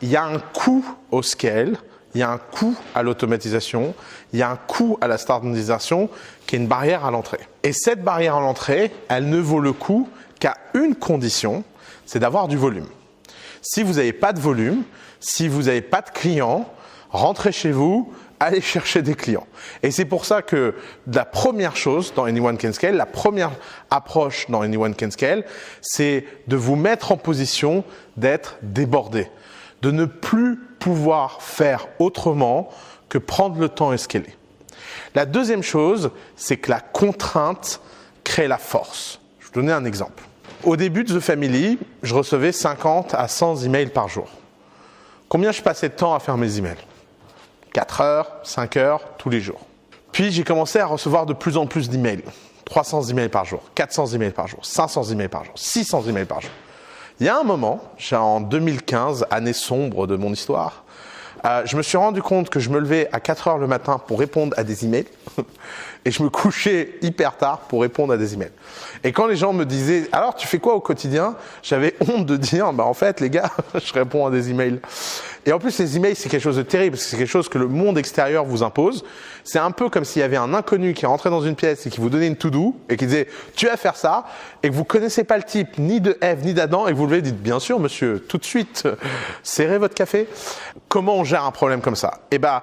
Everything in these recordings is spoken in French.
il y a un coût au scale, il y a un coût à l'automatisation, il y a un coût à la standardisation qui est une barrière à l'entrée. Et cette barrière à l'entrée, elle ne vaut le coup qu'à une condition, c'est d'avoir du volume. Si vous n'avez pas de volume, si vous n'avez pas de clients, rentrez chez vous, allez chercher des clients. Et c'est pour ça que la première chose dans Anyone Can Scale, la première approche dans Anyone Can Scale, c'est de vous mettre en position d'être débordé, de ne plus pouvoir faire autrement que prendre le temps et scaler. La deuxième chose, c'est que la contrainte crée la force. Je vais vous donner un exemple. Au début de The Family, je recevais 50 à 100 emails par jour. Combien je passais de temps à faire mes emails ? 4 heures, 5 heures, tous les jours. Puis j'ai commencé à recevoir de plus en plus d'emails. 300 emails par jour, 400 emails par jour, 500 emails par jour, 600 emails par jour. Il y a un moment, en 2015, année sombre de mon histoire, je me suis rendu compte que je me levais à 4 heures le matin pour répondre à des emails et je me couchais hyper tard pour répondre à des emails. Et quand les gens me disaient « Alors, tu fais quoi au quotidien ?» J'avais honte de dire « En fait, les gars, je réponds à des emails. » Et en plus, les emails, c'est quelque chose de terrible parce que c'est quelque chose que le monde extérieur vous impose. C'est un peu comme s'il y avait un inconnu qui rentrait dans une pièce et qui vous donnait une to-do et qui disait « Tu vas faire ça » et que vous connaissez pas le type ni de Ève ni d'Adam et que vous le dites « Bien sûr, monsieur, tout de suite, serrez votre café. » Comment on gère un problème comme ça ? Eh ben,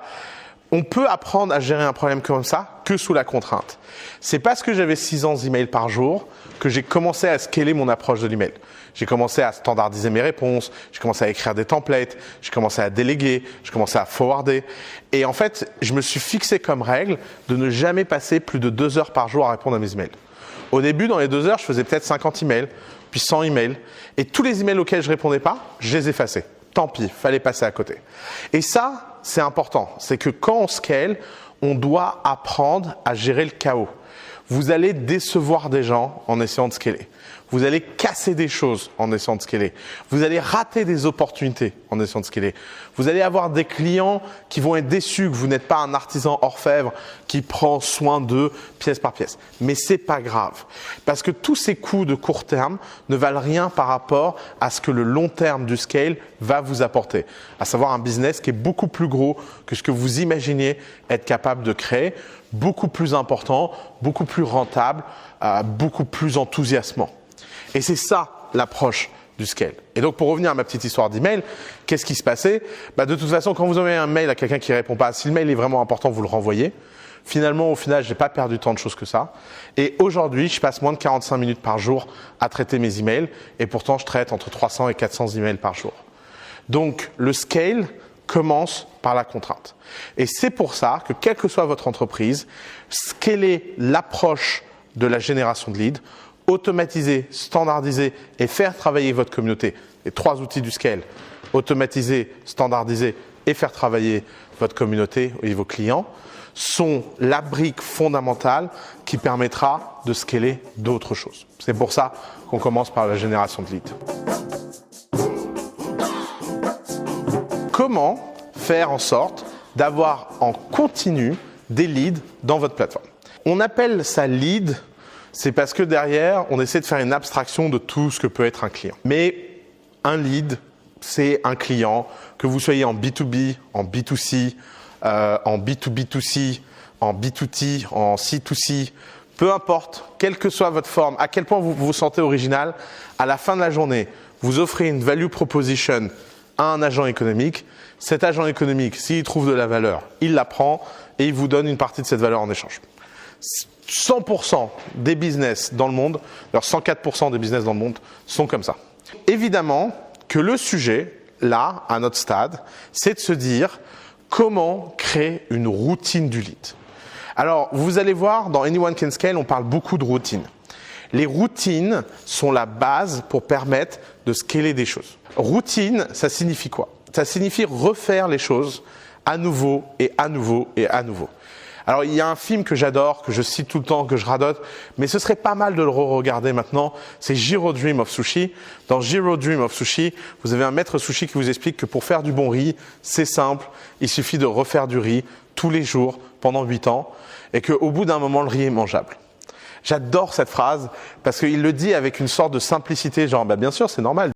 on peut apprendre à gérer un problème comme ça que sous la contrainte. C'est parce que j'avais 600 emails par jour que j'ai commencé à scaler mon approche de l'email. J'ai commencé à standardiser mes réponses, j'ai commencé à écrire des templates, j'ai commencé à déléguer, j'ai commencé à forwarder. Et en fait, je me suis fixé comme règle de ne jamais passer plus de 2 heures par jour à répondre à mes emails. Au début, dans les 2 heures, je faisais peut-être 50 emails, puis 100 emails. Et tous les emails auxquels je répondais pas, je les effaçais. Tant pis, fallait passer à côté. Et ça, c'est important. C'est que quand on scale, on doit apprendre à gérer le chaos. Vous allez décevoir des gens en essayant de scaler. Vous allez casser des choses en essayant de scaler. Vous allez rater des opportunités en essayant de scaler. Vous allez avoir des clients qui vont être déçus que vous n'êtes pas un artisan orfèvre qui prend soin d'eux pièce par pièce. Mais c'est pas grave. Parce que tous ces coûts de court terme ne valent rien par rapport à ce que le long terme du scale va vous apporter. À savoir un business qui est beaucoup plus gros que ce que vous imaginez être capable de créer, beaucoup plus important, beaucoup plus rentable, beaucoup plus enthousiasmant. Et c'est ça l'approche du scale. Et donc pour revenir à ma petite histoire d'email, qu'est-ce qui se passait ? De toute façon, quand vous envoyez un mail à quelqu'un qui ne répond pas, si le mail est vraiment important, vous le renvoyez. Finalement, au final, je n'ai pas perdu tant de choses que ça. Et aujourd'hui, je passe moins de 45 minutes par jour à traiter mes emails. Et pourtant, je traite entre 300 et 400 emails par jour. Donc le scale commence par la contrainte. Et c'est pour ça que, quelle que soit votre entreprise, scaler l'approche de la génération de leads, automatiser, standardiser et faire travailler votre communauté. Les 3 outils du scale, automatiser, standardiser et faire travailler votre communauté et vos clients, sont la brique fondamentale qui permettra de scaler d'autres choses. C'est pour ça qu'on commence par la génération de leads. Comment faire en sorte d'avoir en continu des leads dans votre plateforme ? On appelle ça lead. C'est parce que derrière, on essaie de faire une abstraction de tout ce que peut être un client. Mais un lead, c'est un client, que vous soyez en B2B, en B2C, en B2B2C, en B2T, en C2C, peu importe, quelle que soit votre forme, à quel point vous vous sentez original, à la fin de la journée, vous offrez une value proposition à un agent économique. Cet agent économique, s'il trouve de la valeur, il la prend et il vous donne une partie de cette valeur en échange. 100% des business dans le monde, alors 104% des business dans le monde sont comme ça. Évidemment que le sujet, là, à notre stade, c'est de se dire comment créer une routine du lead. Alors, vous allez voir, dans Anyone Can Scale, on parle beaucoup de routines. Les routines sont la base pour permettre de scaler des choses. Routine, ça signifie quoi ? Ça signifie refaire les choses à nouveau et à nouveau et à nouveau. Alors, il y a un film que j'adore, que je cite tout le temps, que je radote, mais ce serait pas mal de le re-regarder maintenant. C'est Jiro Dream of Sushi. Dans Jiro Dream of Sushi, vous avez un maître sushi qui vous explique que pour faire du bon riz, c'est simple. Il suffit de refaire du riz tous les jours pendant 8 ans et qu'au bout d'un moment, le riz est mangeable. J'adore cette phrase parce qu'il le dit avec une sorte de simplicité, genre, bien sûr, c'est normal.